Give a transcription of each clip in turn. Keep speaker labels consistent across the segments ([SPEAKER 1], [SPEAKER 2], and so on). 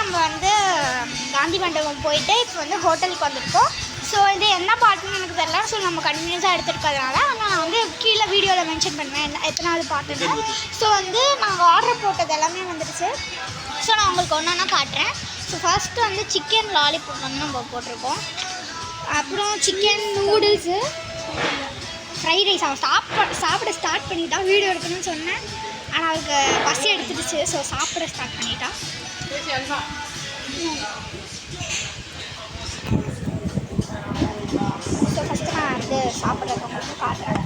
[SPEAKER 1] நம்ம வந்து காந்தி மண்டபம் போயிட்டு இப்போ வந்து ஹோட்டலுக்கு வந்திருக்கோம். ஸோ இது என்ன பாட்டுன்னு எனக்கு தெரியல. ஸோ நம்ம கண்டினியூஸாக எடுத்துருக்கிறதுனால நான் வந்து கீழே வீடியோவில் மென்ஷன் பண்ணுவேன் எத்தனாவது பாட்டுன்னு. ஸோ வந்து நாங்கள் ஆர்டர் போட்டது எல்லாமே வந்துடுச்சு. ஸோ நான் உங்களுக்கு ஒன்றா காட்டுறேன். ஸோ ஃபஸ்ட்டு வந்து சிக்கன் லாலிபாப் வந்து நம்ம போட்டிருக்கோம். அப்புறம் சிக்கன் நூடுல்ஸு, ஃப்ரைட் ரைஸ். அவன் சாப்பிட ஸ்டார்ட் பண்ணிட்டான். வீடியோ எடுக்கணும்னு சொன்னேன், ஆனால் அவருக்கு பசி எடுத்துடுச்சு. ஸோ சாப்பிட ஸ்டார்ட் பண்ணிட்டான். ஸோ ஃபஸ்ட்டு நான் வந்து சாப்பிட்றத மட்டும் காட்டுறேன்.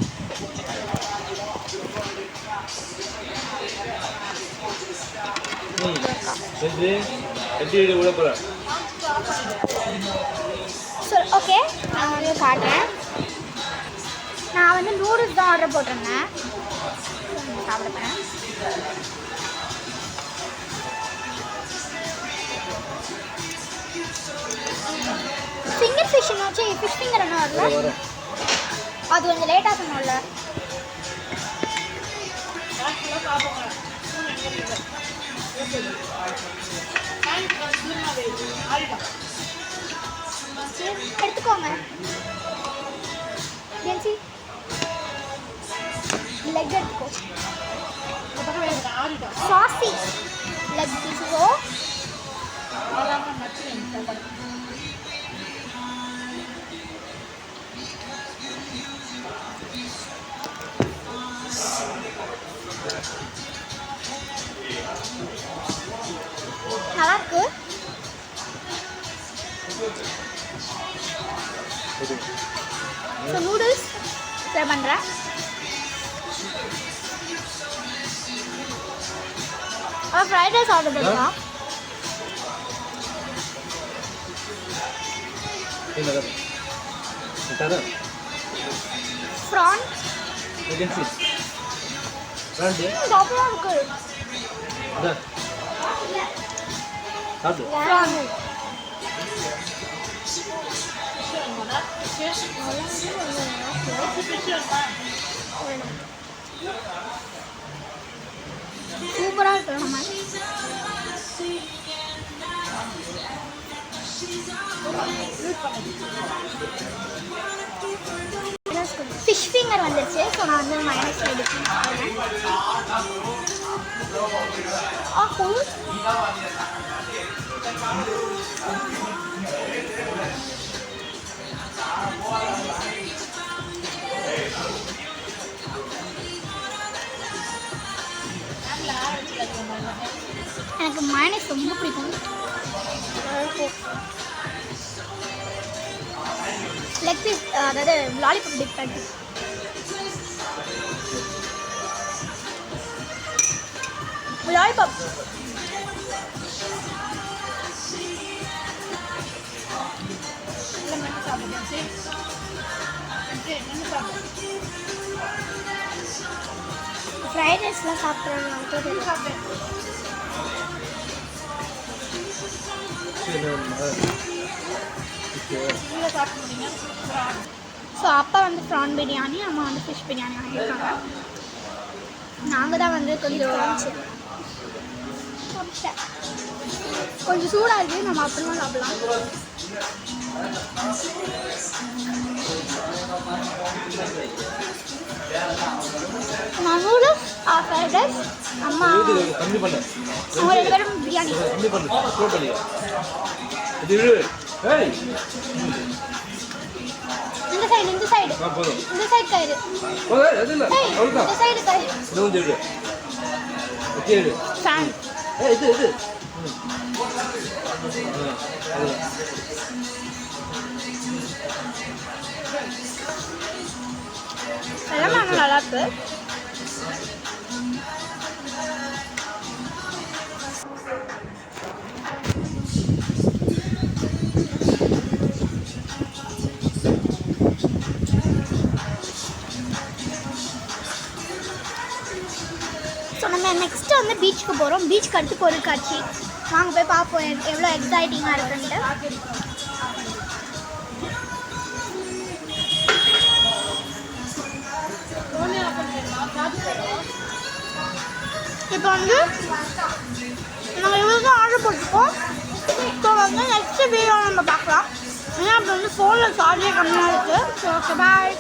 [SPEAKER 1] ஸோ ஓகே, நான் வந்து காட்டுறேன். நான் வந்து நூடுல்ஸ் தான் ஆர்டர் போட்டிருந்தேன். சாப்பிட போகிறேன். ஃபிங்கர் ஃபிஷ் என்னாச்சு? ஃபிஷ் ஃபிங்கர் என்ன வரல? அது கொஞ்சம் லேட்டாக சொன்னோம்ல. எடுத்துக்கோங்க. ஜென்சி லெக் எடுத்துக்கோ. சாசி லெக் எடுத்துக்கோ. நல்லா இருக்கு. ஸோ நூடுல்ஸ் ட்ரை பண்ணுறேன். ஃப்ரைட் ரைஸ் ஆர்டர் பண்ணலாம். ப்ரான் சாப்பிடலாம் இருக்கு. சூப்பராக இருக்கு. நம்ம ஃபிஷ் ஃபிங்கர் வந்துருச்சு. ஸோ நான் வந்து மைனஸ் எடுத்து எனக்கு மைனஸ் ரொம்ப பிடிக்கும். லெக் பீஸ், அதாவது லாலிபாப் டிப் பண்ணி லாலிபாப் ஃப்ரைட் ரைஸ்லாம் சாப்பிட்றேன். ஸோ அப்பா வந்து ப்ரான் பிரியாணி, அம்மா வந்து ஃபிஷ் பிரியாணி வாங்கியிருக்காங்க. நாங்கள் தான் வந்து கொஞ்சம் சூடாக இருக்குது. நம்ம அப்புறமா சாப்பிடலாம். நான் நூடுல்ஸ், ஃப்ரைட் ரைஸ், அம்மா அவங்க 2 பேரும் பிரியாணி. இந்த சைடு கயிறு. இந்த சைடு கயிறு. ஃபேன். எல்லாமே நல்லா இருக்கு. ஸோ நம்ம நெக்ஸ்ட்டு வந்து பீச்சுக்கு போகிறோம். பீச்சுக்கு அடுத்து பொருட்காட்சி. வாங்க போய் பார்ப்போம் எவ்வளோ எக்ஸைட்டிங்காக இருக்குன்ட்டு. இப்போ வந்து நாங்கள் இவ்வளோ தான் ஆர்டர் போட்டிருக்கோம். ஏன்னா அப்போ வந்து ஃபோனில் சார்ஜே கம்மியாக இருக்குது. So okay bye.